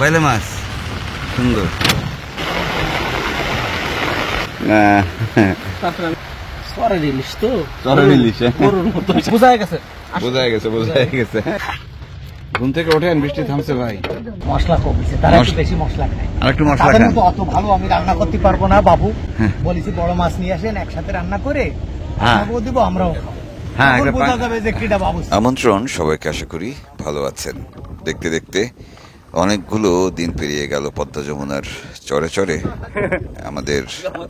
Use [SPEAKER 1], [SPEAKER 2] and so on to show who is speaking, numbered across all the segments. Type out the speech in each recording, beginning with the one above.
[SPEAKER 1] বাইলে মাছ সুন্দর। ঘুম থেকে ওঠেন, বৃষ্টি থামছে ভাই,
[SPEAKER 2] মশলা কমেছে, তারা একটু বেশি মশলা খায়।
[SPEAKER 1] আরেকটু মশলা খান।
[SPEAKER 2] অত ভালো আমি রান্না করতে পারবো না বাবু, বলেছি বড় মাছ নিয়ে আসেন, একসাথে রান্না করে দিব, আমরাও বোঝা যাবে যে কিটা বাবু।
[SPEAKER 3] আমন্ত্রণ সবাইকে, আশা করি ভালো আছেন। দেখতে দেখতে অনেকগুলো দিন পেরিয়ে গেল পদ্মা যমুনার চরে চরে আমাদের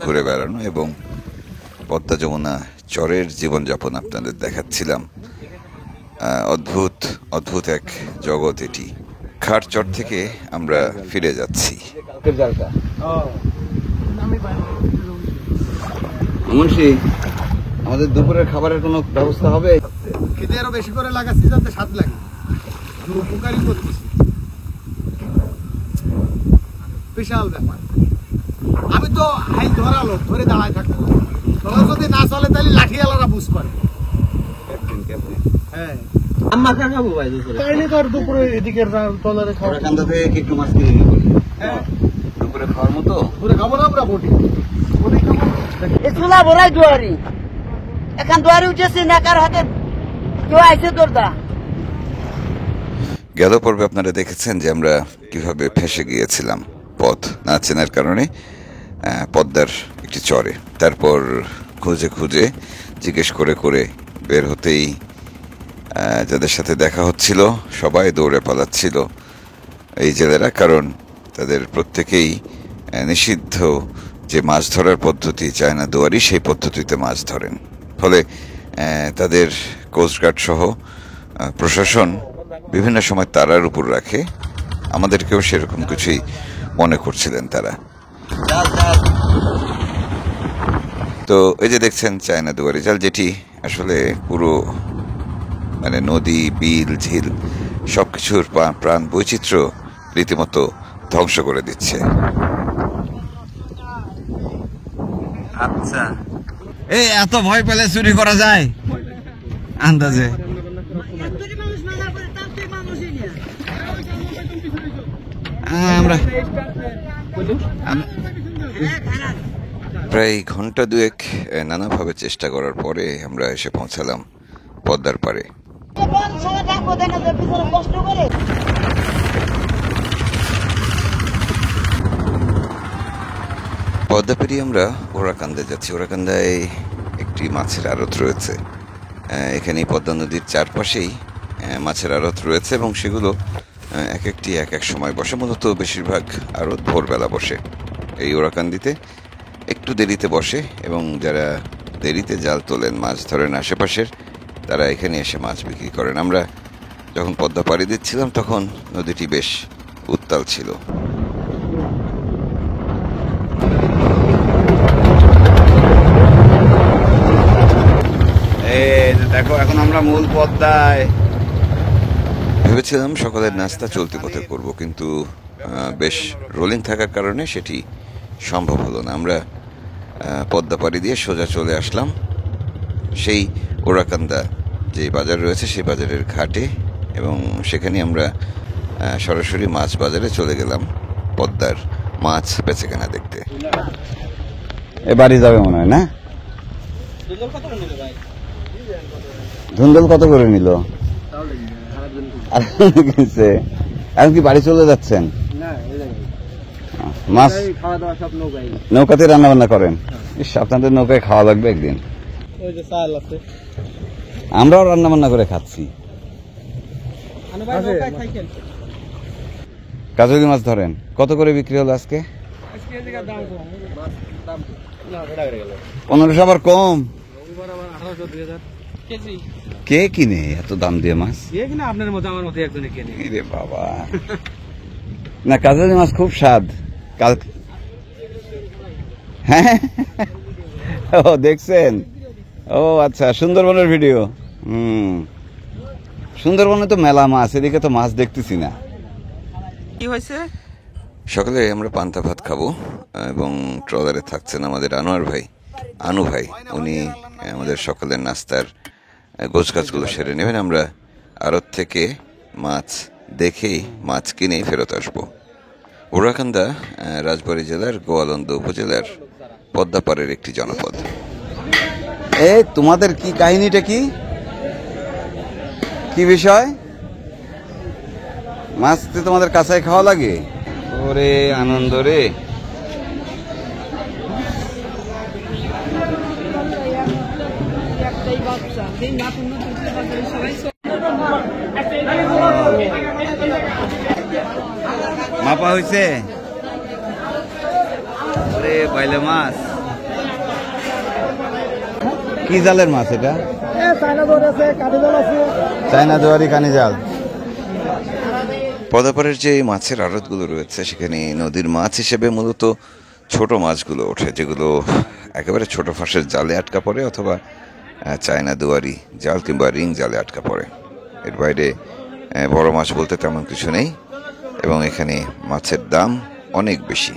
[SPEAKER 3] ঘুরে বেড়ানো এবং পদ্মা যমুনা চরের জীবনযাপন আপনাদের দেখাচ্ছিলাম। অদ্ভুত অদ্ভুত এক জগৎ এটি। খাট চর থেকে আমরা ফিরে যাচ্ছি।
[SPEAKER 1] মুন্সি, আমাদের দুপুরের খাবারের কোনো ব্যবস্থা হবে?
[SPEAKER 2] খেতে আরো বেশি করে লাগাচ্ছি যাতে স্বাদ লাগে, উপকারী করতেছি, বিশাল ব্যাপার। আমি তো হাই ধরালো ধরে দাঁড়ায় থাকবো, তোরা যদি না চলে তাহলে লাঠিওয়ালারা বুঝ করে। হ্যাঁ দুপুরে এদিকে টলারে খাওয়া
[SPEAKER 1] একটু মাছ কিনে নিয়ে বলি, দুপুরে খাওয়ার মতো
[SPEAKER 2] খাবো না আমরা বটি
[SPEAKER 4] চুলা ভরাই দুয়ারি, এখন দুয়ারি উঠেছে নাকার হাতে কেউ আইসে তোরদা।
[SPEAKER 3] গেল পর্বে আপনারা দেখেছেন যে আমরা কিভাবে ফেঁসে গিয়েছিলাম পথ না চেনার কারণে পদ্মার একটি চরে। তারপর খুঁজে খুঁজে জিজ্ঞেস করে করে বের হতেই যাদের সাথে দেখা হচ্ছিল সবাই দৌড়ে পালাচ্ছিল এই জেলেরা, কারণ তাদের প্রত্যেকেই নিষিদ্ধ যে মাছ ধরার পদ্ধতি চায়না দুয়ারি, সেই পদ্ধতিতে মাছ ধরেন। ফলে তাদের কোস্টগার্ড সহ প্রশাসন বিভিন্ন সময় তারার উপর রাখে। আমাদেরকেও সেরকম কিছুই মনে করছিলেন তারা। তো এই যে দেখছেন চায়না দুয়ারি জাল, যেটি আসলে পুরো মানে নদী, বিল, ঝিল সবকিছুর প্রাণ বৈচিত্র্য রীতিমতো ধ্বংস করে দিচ্ছে।
[SPEAKER 1] আচ্ছা, এই এত ভয় পেলে চুরি করা যায় আন্দাজে? আমরা
[SPEAKER 3] প্রায় ঘন্টা দুয়েক নানাভাবে চেষ্টা করার পরে আমরা এসে পৌঁছালাম পদ্মার পাড়ে। পদ্মা পেরিয়ে আমরা ওরাকান্দায় যাচ্ছি। ওরাকান্দায় একটি মাছের আড়ত রয়েছে। এখানে পদ্মা নদীর চারপাশেই মাছের আড়ত রয়েছে এবং সেগুলো এক একটি এক এক সময় বসে। মূলত বেশিরভাগ আড়ত ভোরবেলা বসে এই ওরাকান্দিতে, একটু দেরিতে বসে এবং যারা দেরিতে জাল তোলেন, মাছ ধরেন আশেপাশের, তারা এখানে এসে মাছ বিক্রি করেন। আমরা যখন পদ্মা পাড়ি দিচ্ছিলাম তখন নদীটি বেশ উত্তাল ছিল।
[SPEAKER 1] দেখো, এখন আমরা মূল পদ্মায়।
[SPEAKER 3] ভেবেছিলাম সকালের নাস্তা চলতি পথে করব, কিন্তু বেশ রোলিং থাকার কারণে সেটি সম্ভব হলো না। আমরা পদ্মা পাড়ি দিয়ে সোজা চলে আসলাম সেই ওরাকান্দা যে বাজার রয়েছে সেই বাজারের ঘাটে, এবং সেখানে আমরা সরাসরি মাছ বাজারে চলে গেলাম পদ্মার মাছ বেচে কেনা দেখতে।
[SPEAKER 1] এ বাড়ি যাবে মনে হয় না? ধুন্দল কত করে নিল? এখন কি বাড়ি চলে যাচ্ছেন? মাছ নৌকাতে রান্না বান্না করেন? আপনাদের নৌকায় খাওয়া লাগবে একদিন। আমরাও রান্না বান্না করে খাচ্ছি। কাজলি মাছ ধরেন, কত করে বিক্রি হলো আজকে? 1500, আবার কম। কে কিনে এত দাম দিয়ে মাছ?
[SPEAKER 2] আপনার মতো আমার মতো একজনে কিনে।
[SPEAKER 1] রে বাবা, না কাজলি মাছ খুব স্বাদ। কাল হ্যাঁ, ও দেখছেন? ও আচ্ছা, সুন্দরবনের ভিডিও। সুন্দরবনে তো মেলা মাছ, এদিকে তো মাছ দেখতেছি না।
[SPEAKER 4] কি হয়েছে?
[SPEAKER 3] সকালে আমরা পান্তা ভাত খাবো এবং ট্রলারে থাকছেন আমাদের আনোয়ার ভাই, আনু ভাই। উনি আমাদের সকালের নাস্তার গোছগাছগুলো সেরে নেবেন। আমরা আড়ত থেকে মাছ দেখেই মাছ কিনেই ফেরত আসবো। ওরাকান্দা রাজবাড়ী জেলার গোয়ালন্দ উপজেলার পদ্মাপাড়ের একটি জনপদ।
[SPEAKER 1] এই তোমাদের কি কাহিনীটা কি কি বিষয়? মাছ তোমাদের কাঁচাই খাওয়া লাগে? ওরে আনন্দ রে। মাপা হয়েছে? ওরে বাইলে মাছ। কি জালের মাছ এটা? চায়না জোয়ারি কানি জাল।
[SPEAKER 3] পদ্মাপাড়ের যে মাছের আড়তগুলো রয়েছে সেখানে নদীর মাছ হিসেবে মূলত ছোট মাছগুলো ওঠে, যেগুলো একেবারে ছোট ফাঁসের জালে আটকা পড়ে অথবা চায়না দুয়ারি জাল কিংবা রিং জালে আটকা পড়ে। এর বাইরে বড় মাছ বলতে তেমন কিছু নেই এবং এখানে মাছের দাম অনেক বেশি।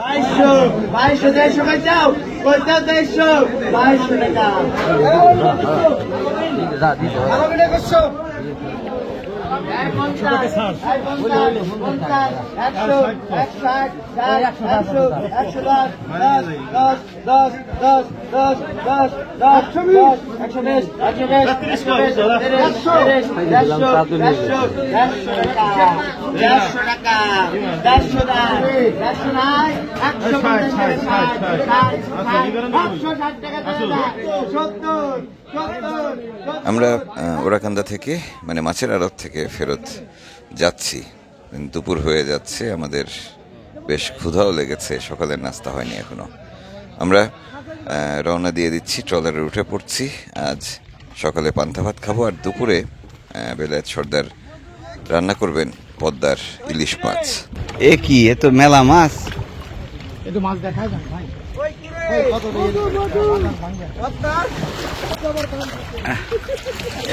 [SPEAKER 2] বাইশশো 150 খাই যাও, 2300 2200 টাকা।
[SPEAKER 3] আমরা ওরাকান্দা থেকে মানে মাছের আড়ত থেকে ফেরত যাচ্ছি, দুপুর হয়ে যাচ্ছে, আমাদের বেশ ক্ষুধাও লেগেছে, সকালের নাস্তা হয়নি এখনো। আমরা রওনা দিয়ে দিচ্ছি, ট্রলারে উঠে পড়ছি। আজ সকালে পান্তা ভাত খাবো আর দুপুরে বেলায়েত সর্দার রান্না করবেন পদ্মার ইলিশ মাছ।
[SPEAKER 1] এ কি, এ তো মেলা মাছ।
[SPEAKER 2] একটু মাছ দেখায় যান ভাই।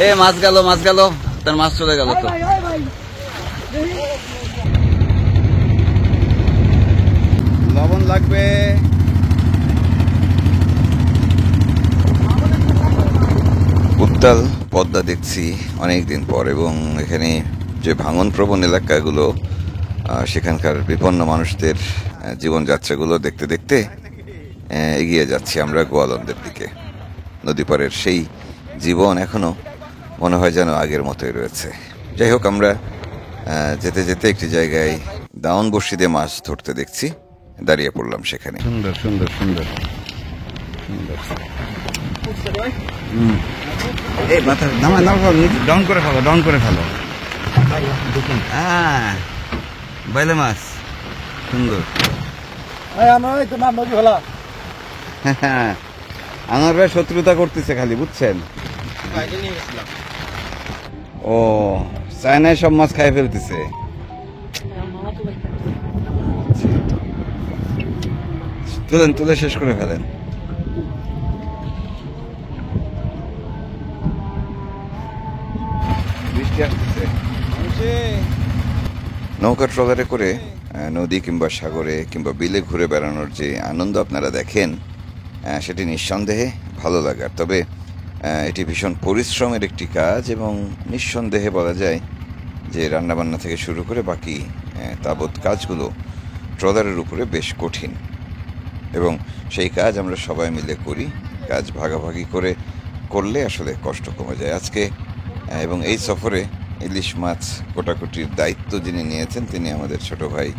[SPEAKER 1] এ মাছ গেল, মাছ গেল, তার মাছ চলে গেল তো। লবণ লাগবে।
[SPEAKER 3] উত্তাল পদ্মা দেখছি অনেকদিন পর এবং এখানে যে ভাঙন প্রবণ এলাকাগুলো সেখানকার বিপন্ন মানুষদের জীবনযাত্রাগুলো দেখতে দেখতে এগিয়ে যাচ্ছি আমরা গোয়ালন্দের দিকে। নদী পাড়ের সেই জীবন এখনো মনে হয় যেন আগের মতোই রয়েছে। যাই হোক, আমরা যেতে যেতে একটি জায়গায় দাউন বড়শি দিয়ে মাছ ধরতে দেখছি, দাঁড়িয়ে পড়লাম সেখানে।
[SPEAKER 1] সুন্দর সুন্দর সুন্দর সুন্দর। এই মাথা নামা নামা, ডাউন করে ফেলো, ডাউন করে ফেলো। হ্যাঁ, বাইলে মাছ সুন্দর। আমার ভাই শত্রুতা করতেছে খালি, বুঝছেন? ও চায়নায় সব মাছ খাই ফেলতেছে। তুলেন, তুলে শেষ করে ফেলেন। বৃষ্টি আসতেছে।
[SPEAKER 3] নৌকা ট্রলারে করে নদী কিংবা সাগরে কিংবা বিলে ঘুরে বেড়ানোর যে আনন্দ আপনারা দেখেন সেটি নিঃসন্দেহে ভালো লাগার। তবে এটি ভীষণ পরিশ্রমের একটি কাজ এবং নিঃসন্দেহে বলা যায় যে রান্নাবান্না থেকে শুরু করে বাকি তাবৎ কাজগুলো ট্রলারের উপরে বেশ কঠিন এবং সেই কাজ আমরা সবাই মিলে করি। কাজ ভাগাভাগি করে করলে আসলে কষ্ট কমে যায়। আজকে এবং এই সফরে ইলিশ মাছ কোটাকুটির দায়িত্ব যিনি নিয়েছেন তিনি আমাদের ছোট ভাই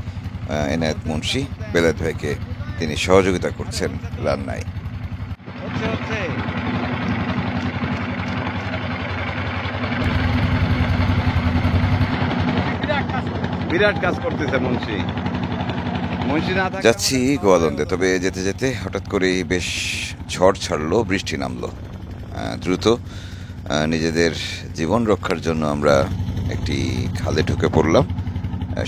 [SPEAKER 3] এনায়েত মুন্সি। বেলায়েত ভাইকে তিনি সহযোগিতা করছেন রান্নায়।
[SPEAKER 1] বিরাট কাজ করতেছে মুন্সি।
[SPEAKER 3] যাচ্ছি গোয়ালন্দে, তবে যেতে যেতে হঠাৎ করেই বেশ ঝড় ছাড়লো, বৃষ্টি নামলো। দ্রুত নিজেদের জীবন রক্ষার জন্য আমরা একটি খালে ঢুকে পড়লাম,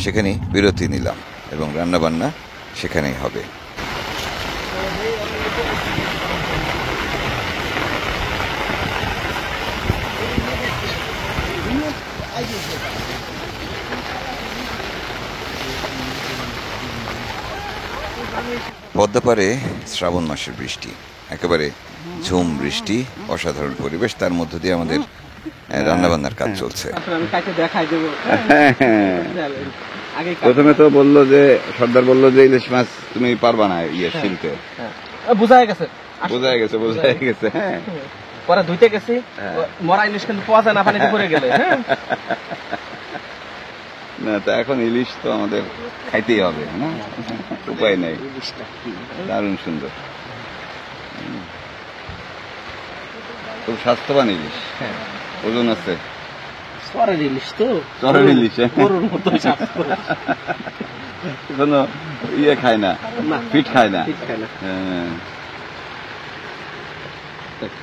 [SPEAKER 3] সেখানে বিরতি নিলাম এবং রান্নাবান্না সেখানেই হবে। পদ্মাপাড়ে শ্রাবণ মাসের বৃষ্টি, একেবারে ঝুম বৃষ্টি, অসাধারণ পরিবেশ, তার মধ্য দিয়ে আমাদের রান্নাবান্নার কাজ চলছে।
[SPEAKER 2] আমি কাকে দেখাই দেবো।
[SPEAKER 1] প্রথমে তো বললো যে সর্দার বললো যে ইলিশ মাছ তুমি পারবা না ইয়ে শিলতে,
[SPEAKER 2] বোঝা গেছে,
[SPEAKER 1] বোঝাই গেছে বোঝাই গেছে। হ্যাঁ,
[SPEAKER 2] পরে ধুইতে গেছি, মরা ইলিশ কিন্তু পাওয়া যায় না পানিতে পড়ে গেলে।
[SPEAKER 1] না তা এখন ইলিশ তো আমাদের খাইতেই হবে না, উপায় নাই। দারুণ সুন্দর, খুব স্বাস্থ্যবান ইলিশ, ওজন আছে।
[SPEAKER 2] চরের ইলিশ তো,
[SPEAKER 1] চরের ইলিশ
[SPEAKER 2] গরুর মতো
[SPEAKER 1] কোনো ইয়ে খায় না, ফিট খায় না। হ্যাঁ,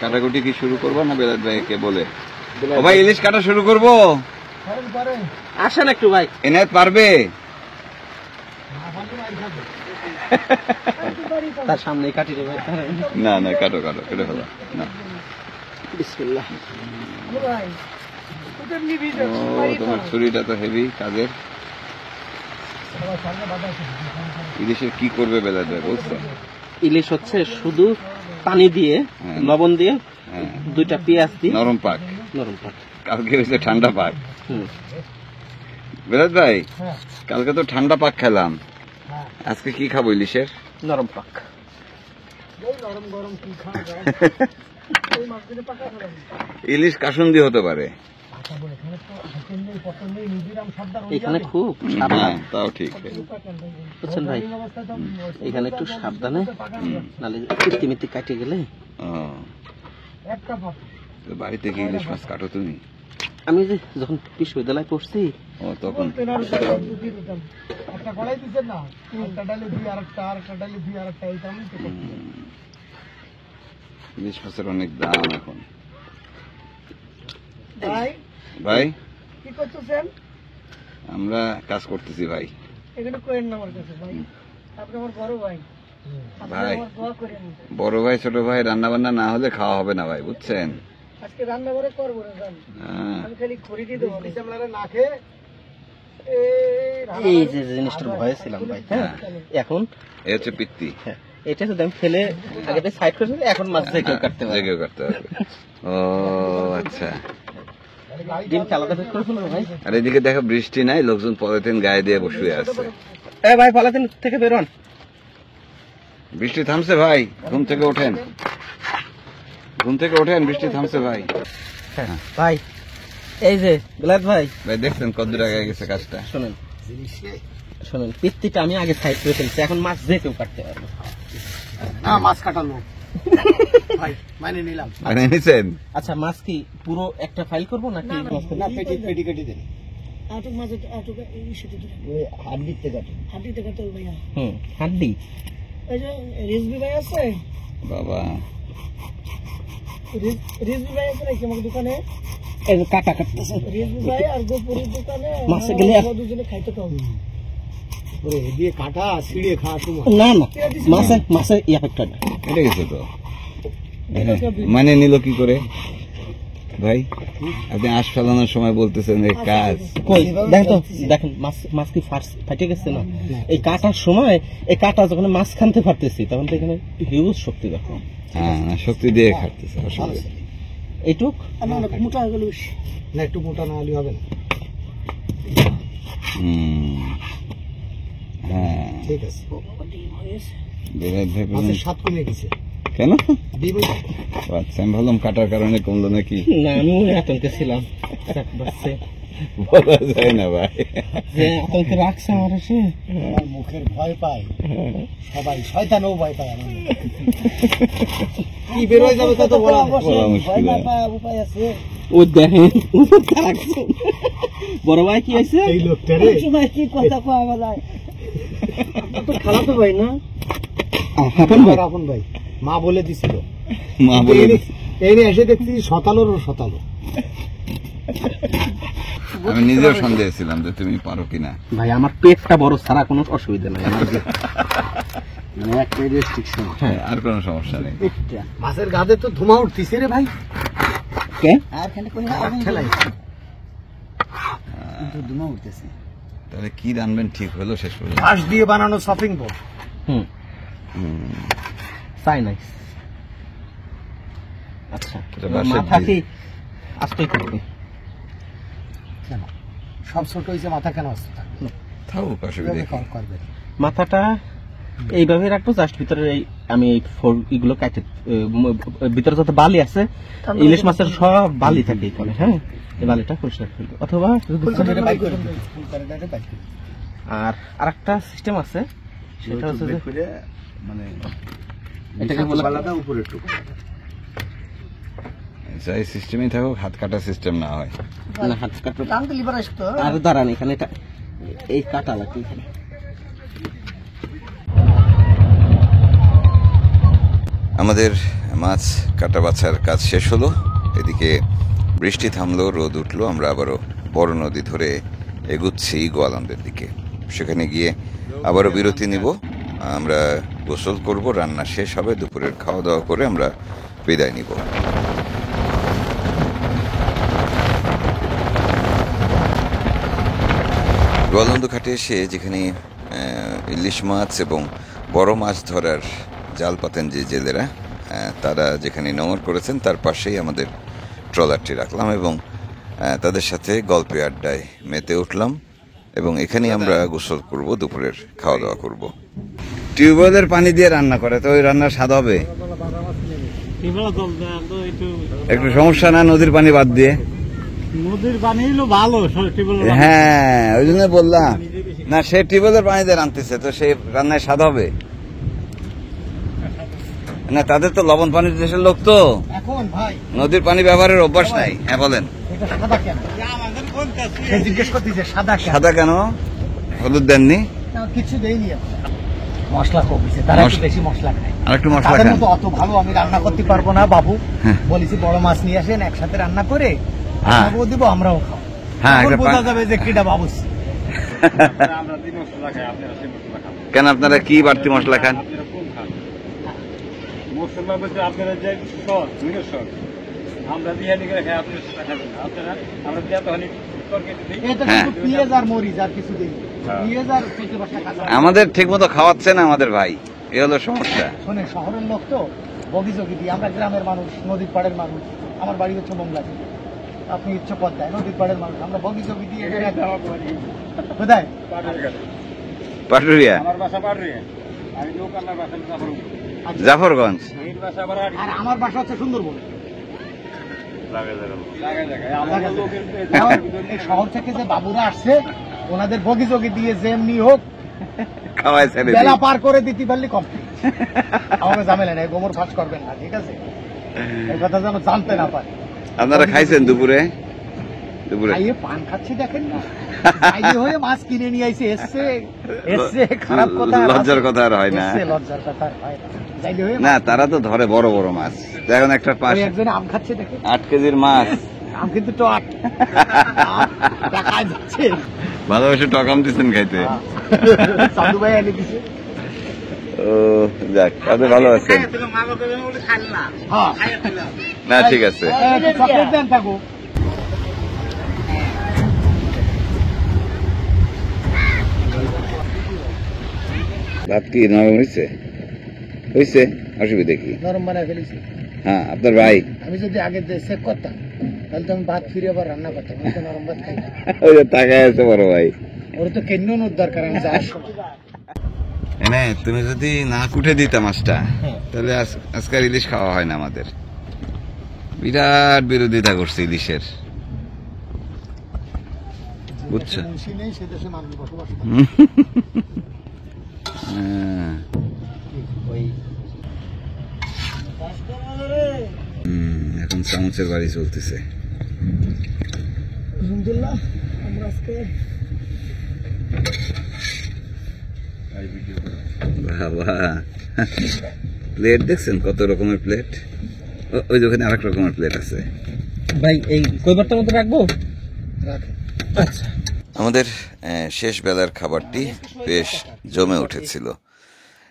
[SPEAKER 1] কাটাকুটি কি শুরু করবো না বেলাত ভাইকে বলে? ও ভাই ইলিশ কাটা শুরু করবো,
[SPEAKER 2] আসেন একটু ভাই।
[SPEAKER 1] এনায়েত পারবে?
[SPEAKER 2] তার সামনে কাটি রে ভাই।
[SPEAKER 1] না না, কাটো কাটো, কেটে ফেলো না।
[SPEAKER 2] বিসমিল্লাহ।
[SPEAKER 1] ও তোমার ছুরিটা তো হেভি কাজের। ইলিশের কি করবে বেলাত ভাই বলছে?
[SPEAKER 2] ইলিশ হচ্ছে শুধু পানি দিয়ে, লবণ দিয়ে, দুইটা পেঁয়াজ দিয়ে
[SPEAKER 1] নরম পাক,
[SPEAKER 2] নরম পাক।
[SPEAKER 1] কালকে হয়েছে ঠান্ডা পাক। বেলাত ভাই কালকে তো ঠান্ডা পাক খেলাম, আজকে কি খাবো ইলিশের?
[SPEAKER 2] নরম পাক।
[SPEAKER 1] ইলিশ কাসুন্দি হতে পারে,
[SPEAKER 2] এখানে খুব
[SPEAKER 1] হ্যাঁ তাও ঠিক।
[SPEAKER 2] বুঝছেন ভাই, এখানে একটু সাবধানে, নাহলে কৃত্রিমিতি কাটে গেলে।
[SPEAKER 1] বাড়িতে কি ইলিশ মাছ কাটো তুমি?
[SPEAKER 2] আমি যে যখন বিশ্ববিদ্যালয়ে পড়ছি,
[SPEAKER 1] ও তখন ইলিশ মাছের অনেক দাম এখন। ভাই
[SPEAKER 4] কি করতেছেন?
[SPEAKER 1] আমরা কাজ করতেছি ভাই।
[SPEAKER 4] এখানে করেন না আমার কাছে ভাই, আপনি আমার বড় ভাই।
[SPEAKER 1] ভাই বড় ভাই ছোট ভাই রান্না বান্না না হলে খাওয়া হবে না ভাই, বুঝছেন?
[SPEAKER 4] আজকে রান্না করে করবো না জান,
[SPEAKER 1] হ্যাঁ,
[SPEAKER 4] আমি খালি খড়ি দিয়ে দেবো, আমরা না খেয়ে
[SPEAKER 2] এই যে জিনিসটার ভয়ে ছিলাম ভাই। হ্যাঁ, এখন
[SPEAKER 1] এ হচ্ছে পিত্তি।
[SPEAKER 2] এটা যদি আমি ফেলে আগে সাইড করে দিই, এখন মাছ যে কেউ কাটতে পারবে।
[SPEAKER 1] যে কেউ কাটতে পারবে। ও আচ্ছা,
[SPEAKER 2] ডিমকে আলাদা বের করে ফেলবো ভাই।
[SPEAKER 1] আর এদিকে দেখো বৃষ্টি নাই, লোকজন পলিথিন গায়ে দিয়ে বসে আছে।
[SPEAKER 2] এ ভাই পলিথিন থেকে বেরোন।
[SPEAKER 1] বৃষ্টি থামছে ভাই, ঘুম থেকে ওঠেন, ঘুম থেকে ওঠেন, বৃষ্টি থামছে ভাই।
[SPEAKER 2] ভাই এই যে বেলায়েত ভাই,
[SPEAKER 1] ভাই দেখছেন কত দূর আগে গেছে কাজটা।
[SPEAKER 2] শোনেন শোনেন, পিত্তিটা আমি আগে সাইড করে ফেলছি, এখন মাছ যে কেউ কাটতে পারবে।
[SPEAKER 4] না মাছ কাটালো ভাই, মানে নিলাম।
[SPEAKER 1] মানে নিছেন?
[SPEAKER 2] আচ্ছা মাছ কি পুরো একটা ফাইল করবো নাকি?
[SPEAKER 4] না পেটি পেটি কেটে দেন। আটক মাছ, আটক ইস্যুতে দিন, ওই হাড্ডিতে কাটে, হাড্ডিতে কাটে ভাইয়া।
[SPEAKER 2] হাড্ডি।
[SPEAKER 4] এই যে রিজবি ভাই আছে
[SPEAKER 1] বাবা,
[SPEAKER 4] রিজবি ভাই আছে নাকি আমার দোকানে?
[SPEAKER 2] এই যে কাটা কাটতেছে
[SPEAKER 4] রিজবি ভাই আর গোপুরের দোকানে
[SPEAKER 2] মাছে গেলে
[SPEAKER 4] দুজনে খাইতে পাবো। ওরে দিয়ে কাটা ছিড়িয়ে খাওয়া সময়
[SPEAKER 2] না না, মাছে মাছে ইয়া একটা না।
[SPEAKER 1] এটা গেছে তো মানে নিল কি করে ভাই? আপনি আশ ফেলানোর সময় বলতেছেন এই কাজ
[SPEAKER 2] কই দেখেন তো, দেখেন মাছ, মাছ কি ফাটে গেছে না? এই কাটার সময়, এই কাটা যখন মাছ খানতে পারতেছি তখন তো এখানে হিউজ শক্তি দেখো।
[SPEAKER 1] হ্যাঁ, শক্তি দিয়ে খাটতেছে, অসুবিধা
[SPEAKER 2] এইটুক
[SPEAKER 4] না, অনেক মোটা হয়ে গেল না, একটু মোটা না হলে হবে না।
[SPEAKER 1] হ্যাঁ
[SPEAKER 4] ঠিক আছে,
[SPEAKER 1] বেলায়েত ভাই বলুন।
[SPEAKER 4] স্বাদ কমে গেছে
[SPEAKER 1] কেন? আচ্ছা, আমি ভাবলাম কাটার কারণে কমলো নাকি।
[SPEAKER 2] না, আমি আতঙ্কে ছিলাম,
[SPEAKER 1] বলা যায় না ভাই,
[SPEAKER 2] যে আতঙ্কে রাখছে আমার এসে।
[SPEAKER 4] আমার মুখের ভয় পায় সবাই, শয়তানও ভয় পায় আমার কি বের হয়ে যাবে তত বলা
[SPEAKER 1] মুশকিল।
[SPEAKER 4] উপায় আছে।
[SPEAKER 2] ও দেখেন বড় ভাই কি আছে,
[SPEAKER 4] এই লোকটারে সময় কি কথা কওয়া যায়, তো খালাতো ভাই না, আপন ভাই। মা বলে দিছিল,
[SPEAKER 1] মা বলে
[SPEAKER 4] এই নিয়ে এসে দেখছি শতালোর শতালো।
[SPEAKER 1] আমি নিজেও সন্দেহ ছিলাম যে তুমি পারো কিনা।
[SPEAKER 5] ভাই আমার পেটটা বড়, ছাড়া কোনো অসুবিধা নাই আমার মানে একটা রেস্ট্রিকশন।
[SPEAKER 1] হ্যাঁ, আর কোনো সমস্যা নেই।
[SPEAKER 2] মাছের গাদে তো ধুমা উঠতেছে রে ভাই।
[SPEAKER 5] কে
[SPEAKER 4] আর খানে কই
[SPEAKER 2] ঠেলাই
[SPEAKER 4] ধুমা উঠতেছে।
[SPEAKER 1] তাহলে কি রানবেন ঠিক হলো শেষ পর্যন্ত?
[SPEAKER 2] বাঁশ দিয়ে বানানো শপিং বোর্ড।
[SPEAKER 5] তাই নাই। আচ্ছা,
[SPEAKER 1] এটা বাঁশের
[SPEAKER 5] মাথা কি
[SPEAKER 1] দিয়ে।
[SPEAKER 5] আস্তেই করবে?
[SPEAKER 2] কেন সব ছোট হয়েছে, মাথা কেন আসতে থাকবে?
[SPEAKER 1] থাকুক, অসুবিধা নেই।
[SPEAKER 2] করবে
[SPEAKER 5] মাথাটা এইভাবে রাখবো, জাস্ট ভিতরে এই আমি এই ফোর এগুলো কাটে ভিতরে যত বালি আছে, ইলিশ মাছের সব বালি থাকে এখানে। হ্যাঁ, এই বালিটা পরিষ্কার করবো, অথবা আর আরেকটা সিস্টেম আছে, সেটা হচ্ছে যে
[SPEAKER 1] মানে
[SPEAKER 5] এটাকে বলা
[SPEAKER 1] যাই সিস্টেমই থাকুক, হাত কাটা সিস্টেম না হয়।
[SPEAKER 5] না, হাত কাটবে।
[SPEAKER 4] কাম তো লিভার আসতো।
[SPEAKER 5] আর দাঁড়ান, এখানে এটা এই কাটা লাগবে এখানে।
[SPEAKER 3] আমাদের মাছ কাটা বাছার কাজ শেষ হলো। এদিকে বৃষ্টি থামলো, রোদ উঠলো। আমরা আবারও বড় নদী ধরে এগুচ্ছি গোয়ালন্দের দিকে। সেখানে গিয়ে আবারও বিরতি নিব, আমরা গোসল করব, রান্না শেষ হবে, দুপুরের খাওয়া দাওয়া করে আমরা বিদায় নিব। গোয়ালন্দ ঘাটে এসে যেখানে ইলিশ মাছ এবং বড় মাছ ধরার জাল পাতেন যে জেলেরা, তারা যেখানে নোঙর করেছেন তার পাশেই আমাদের ট্রলারটি রাখলাম এবং তাদের সাথে গল্পে আড্ডায় মেতে উঠলাম এবং এখানেই আমরা গোসল করব, দুপুরের খাওয়া দাওয়া করব।
[SPEAKER 1] টিউবওয়েলের পানি দিয়ে রান্না করে তো ওই রান্নার স্বাদ হবে? একটু সমস্যা না নদীর পানি বাদ দিয়ে?
[SPEAKER 2] নদীর পানি হলো ভালো।
[SPEAKER 1] হ্যাঁ, ওই জন্য বললাম না, সে টিউবওয়েলের পানি দিয়ে রান্নতেছে তো সেই রান্নায় স্বাদ হবে না। তাদের তো লবণ পানির দেশের লোক, তো
[SPEAKER 2] এখন ভাই
[SPEAKER 1] নদীর পানি ব্যবহারের অভ্যাস নাই। হ্যাঁ বলেন।
[SPEAKER 2] এটা সাদা কেন? সে জিজ্ঞেস করতেছে সাদা কেন?
[SPEAKER 1] সাদা কেন? হলুদ দেননি?
[SPEAKER 2] না, কিছু দেয়নি আমরা। মশলা কমিছে, তারা একটু বেশি মশলা খায়।
[SPEAKER 1] আর একটু মশলা
[SPEAKER 2] তাদের
[SPEAKER 1] খান।
[SPEAKER 2] মতো অত ভালো আমি রান্না করতে পারবো না বাবু।
[SPEAKER 1] হ্যাঁ।
[SPEAKER 2] বলেছি বড় মাছ নিয়ে আসেন, একসাথে রান্না করে
[SPEAKER 1] হ্যাঁ।
[SPEAKER 2] আপনাকেও দিব, আমরাও খাও।
[SPEAKER 1] হ্যাঁ,
[SPEAKER 2] তখন
[SPEAKER 1] একটা
[SPEAKER 2] বোঝা যাবে যে কিটা বাবু।
[SPEAKER 1] কেন আপনারা কি বাড়তি মশলা খান?
[SPEAKER 6] মশলা বলতে আপনারা যে সর সর আমরা দিয়ে নিয়ে খাই, আপনি সেটা খাবেন না। আপনারা আমরা দিয়ে তখন তরকারি দিই।
[SPEAKER 2] এটা
[SPEAKER 1] হ্যাঁ।
[SPEAKER 2] কিন্তু পেঁয়াজ আর মরিচ আর কিছু দেই। পেঁয়াজ আর পেঁচে বসা কাঁচা।
[SPEAKER 1] আমাদের ঠিক মতো খাওয়াচ্ছে না আমাদের ভাই, এ হলো সমস্যা।
[SPEAKER 2] শোনেন, শহরের লোক তো বগিযোগী দিই, আমরা গ্রামের মানুষ, নদীর পাড়ের মানুষ। আমার বাড়ি হচ্ছে মোংলাতে, আপনি ইচ্ছে পদ্মায়, নদীর পাড়ের মানুষ। আমরা বগিযোগী দিয়ে কোথায়?
[SPEAKER 1] পাটুরিয়া,
[SPEAKER 6] আমার বাসা বাড়ি, আমি লোক আমার বাসা জাফরগঞ্জ।
[SPEAKER 1] জাফরগঞ্জ।
[SPEAKER 6] এই বাসা আবার
[SPEAKER 2] আর আমার বাসা হচ্ছে সুন্দরবন।
[SPEAKER 6] জায়গায় আমাদের লোকের
[SPEAKER 2] এখন এই শহর থেকে যে বাবুরা আসছে, ওনাদের বগিযোগী দিয়ে যেমনি হোক
[SPEAKER 1] খাওয়াই ছেড়ে দিই।
[SPEAKER 2] বেলা পার করে দিতে পারলে কম। আমাকে ঝামেলা নেই, গোমর ফাঁস করবেন না, ঠিক আছে? এই কথা যেন জানতে না পারে।
[SPEAKER 1] আপনারা খাইছেন দুপুরে? দুপুরে
[SPEAKER 2] খাইয়ে পান খাচ্ছি দেখেন না। বাইরে হয়ে মাছ কিনে নিয়ে আইছে, এসছে খারাপ কথা।
[SPEAKER 1] লজ্জার কথা আর হয় না।
[SPEAKER 2] এসছে, লজ্জার কথা আর হয় না। বাইরে হয়ে
[SPEAKER 1] না, তারা তো ধরে বড় বড় মাছ। এখন একটা
[SPEAKER 2] ওই একজনে আম খাচ্ছে দেখে,
[SPEAKER 1] 8 কেজির মাছ
[SPEAKER 2] আম কিন্তু তো টাকা যাচ্ছে।
[SPEAKER 1] ভালোবেসে টকাম দিচ্ছেন খাইতে।
[SPEAKER 2] সাধু ভাই এনে দিছে।
[SPEAKER 1] ও যাক, তাদের ভালো আছেন।
[SPEAKER 2] হ্যাঁ,
[SPEAKER 1] না ঠিক আছে।
[SPEAKER 2] চকলেট দেন থাকো।
[SPEAKER 1] ভাত কি নরম হয়েছে? হয়েছে, অসুবিধা কি?
[SPEAKER 2] নরম বানায় ফেলেছি।
[SPEAKER 1] হ্যাঁ, আপনার ভাই
[SPEAKER 2] আমি যদি আগে চেক করতাম তাহলে তো আমি ভাত ফিরে আবার রান্না করতাম। আমি তো নরম ভাত খাই না।
[SPEAKER 1] ওই যে তাকায় আছে বড় ভাই।
[SPEAKER 2] ওর তো কেন নোট দরকার, আমি যাওয়ার সময়।
[SPEAKER 1] এনে তুমি যদি না কুটে দিতা মাছটা, তাহলে আজকাল ইলিশ খাওয়া হয় না আমাদের। বিরাট বিরোধিতা করছে ইলিশের, বুঝছো?
[SPEAKER 2] মুন্সি নেই, সে দেশে মানুষ বসবাস করে।
[SPEAKER 1] হ্যাঁ। এখন চামচের বাড়ি চলতেছে।
[SPEAKER 2] আলহামদুলিল্লাহ, আমরা আজকে
[SPEAKER 1] বাবা, প্লেট দেখছেন কত রকমের প্লেট? ওই যে ওখানে আরেক রকমের প্লেট আছে।
[SPEAKER 5] ভাই এই কয়বারটার মধ্যে রাখবো?
[SPEAKER 2] রাখেন।
[SPEAKER 5] আচ্ছা।
[SPEAKER 3] আমাদের শেষ বেলার খাবারটি বেশ জমে উঠেছিল।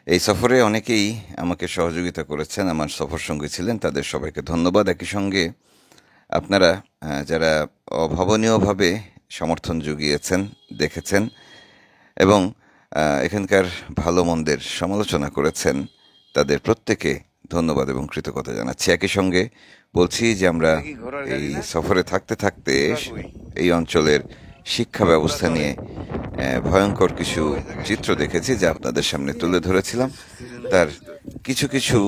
[SPEAKER 3] এই সফরে অনেকেই আমাকে সহযোগিতা করেছেন, আমার সফর সঙ্গী ছিলেন, তাদের সবাইকে ধন্যবাদ। একই সঙ্গে আপনারা যারা অভাবনীয়ভাবে সমর্থন জুগিয়েছেন, দেখেছেন এবং এখানকার ভালো মন্দের সমালোচনা করেছেন, তাদের প্রত্যেকে ধন্যবাদ এবং কৃতজ্ঞতা জানাচ্ছি। একই সঙ্গে বলছি যে আমরা এই সফরে থাকতে থাকতে এই অঞ্চলের শিক্ষা ব্যবস্থা নিয়ে ভয়ঙ্কর কিছু চিত্র দেখেছি, যা আপনাদের সামনে তুলে ধরেছিলাম। তার কিছু কিছু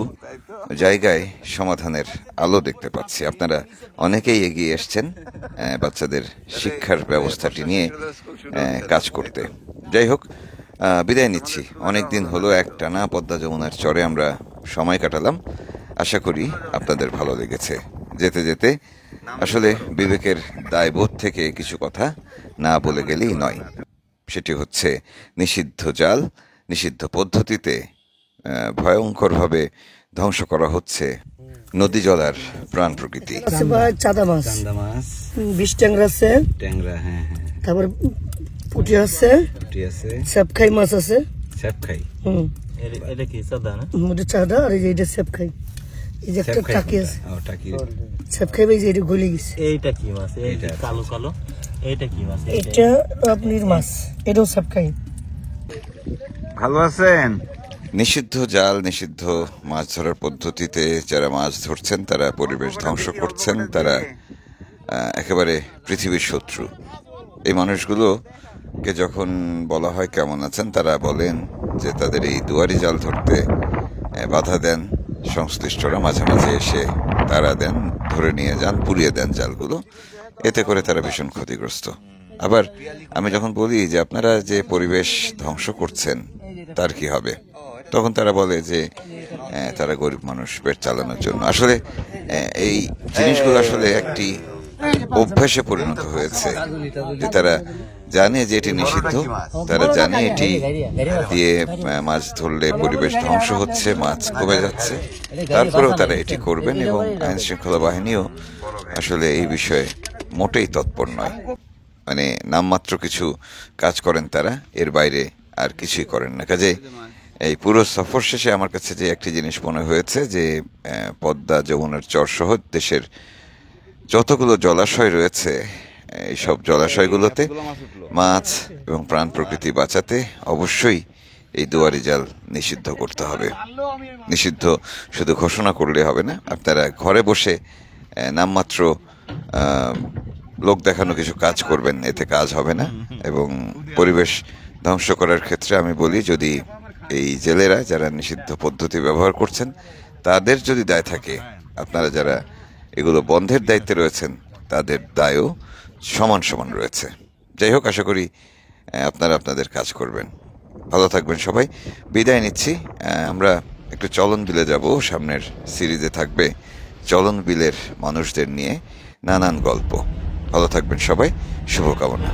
[SPEAKER 3] জায়গায় সমাধানের আলো দেখতে পাচ্ছি। আপনারা অনেকেই এগিয়ে এসছেন বাচ্চাদের শিক্ষার ব্যবস্থাটি নিয়ে কাজ করতে। যাই হোক, বিদায় নিচ্ছি। অনেক দিন হলো একটানা পদ্মা যমুনার চরে আমরা সময় কাটালাম। আশা করি আপনাদের ভালো লেগেছে। যেতে যেতে আসলে বিবেকের দায়বোধ থেকে কিছু কথা না বলে গেলেই নয়। সেটি হচ্ছে নিষিদ্ধ জাল, নিষিদ্ধ পদ্ধতিতে ভয়ঙ্করভাবে ধ্বংস করা হচ্ছে নদী জলার প্রাণ প্রকৃতি।
[SPEAKER 4] আছে ভাই চাঁদা মাছ,
[SPEAKER 1] মাছ,
[SPEAKER 4] বিষ ট্যাংরা আছে,
[SPEAKER 1] ট্যাংরা, হ্যাঁ হ্যাঁ,
[SPEAKER 4] তারপর পুঁটি আছে,
[SPEAKER 1] পুঁটি আছে,
[SPEAKER 4] সেপখাই মাছ আছে।
[SPEAKER 1] স্যাপ খাই।
[SPEAKER 5] এটা কি সাদা না?
[SPEAKER 4] ওটা চাঁদা, আর এই যে এটা সেপখাই। এই যে একটা টাকি আছে,
[SPEAKER 1] টাকি।
[SPEAKER 4] সেপখাই ভাই, যে এটা গলে গেছে।
[SPEAKER 5] এইটা কি মাছ? এইটা কালো কালো। এইটা কি মাছ?
[SPEAKER 4] এটা আপনার মাছ, এটাও সেপখাই।
[SPEAKER 1] ভালো আছেন?
[SPEAKER 3] নিষিদ্ধ জাল, নিষিদ্ধ মাছ ধরার পদ্ধতিতে যারা মাছ ধরছেন তারা পরিবেশ ধ্বংস করছেন। তারা একেবারে পৃথিবীর শত্রু। এই মানুষগুলোকে যখন বলা হয় কেমন আছেন, তারা বলেন যে তাদের এই দুয়ারি জাল ধরতে বাধা দেন সংশ্লিষ্টরা, মাঝে মাঝে এসে তারা দেন, ধরে নিয়ে যান, পুড়িয়ে দেন জালগুলো। এতে করে তারা ভীষণ ক্ষতিগ্রস্ত। আবার আমি যখন বলি যে আপনারা যে পরিবেশ ধ্বংস করছেন তার কি হবে, তখন তারা বলে যে তারা গরিব মানুষ, পেট চালানোর জন্য। আসলে এই জিনিসগুলো আসলে একটি অভ্যাসে পরিণত হয়েছে, যে তারা জানে যে এটি নিষিদ্ধ, তারা জানে এটি দিয়ে মাছ ধরলে পরিবেশ ধ্বংস হচ্ছে, মাছ কমে যাচ্ছে, তারপরেও তারা এটি করবেন। এবং আইন শৃঙ্খলা বাহিনীও আসলে এই বিষয়ে মোটেই তৎপর নয়। মানে নামমাত্র কিছু কাজ করেন তারা, এর বাইরে আর কিছুই করেন না। কাজে এই পুরো সফর শেষে আমার কাছে যে একটি জিনিস মনে হয়েছে, যে পদ্মা যমুনার চর সহ দেশের যতগুলো জলাশয় রয়েছে, এইসব জলাশয়গুলোতে মাছ এবং প্রাণ প্রকৃতি বাঁচাতে অবশ্যই এই দুয়ারি জাল নিষিদ্ধ করতে হবে। নিষিদ্ধ শুধু ঘোষণা করলে হবে না, আপনারা ঘরে বসে নামমাত্র লোক দেখানো কিছু কাজ করবেন, এতে কাজ হবে না। এবং পরিবেশ ধ্বংস করার ক্ষেত্রে আমি বলি, যদি এই জেলেরা যারা নিষিদ্ধ পদ্ধতি ব্যবহার করছেন তাদের যদি দায় থাকে, আপনারা যারা এগুলো বন্ধের দায়িত্বে রয়েছেন তাদের দায়ও সমান সমান রয়েছে। যাই হোক, আশা করি আপনারা আপনাদের কাজ করবেন। ভালো থাকবেন সবাই। বিদায় নিচ্ছি। আমরা একটু চলন বিলে যাব। সামনের সিরিজে থাকবে চলন বিলের মানুষদের নিয়ে নানান গল্প। ভালো থাকবেন সবাই, শুভকামনা।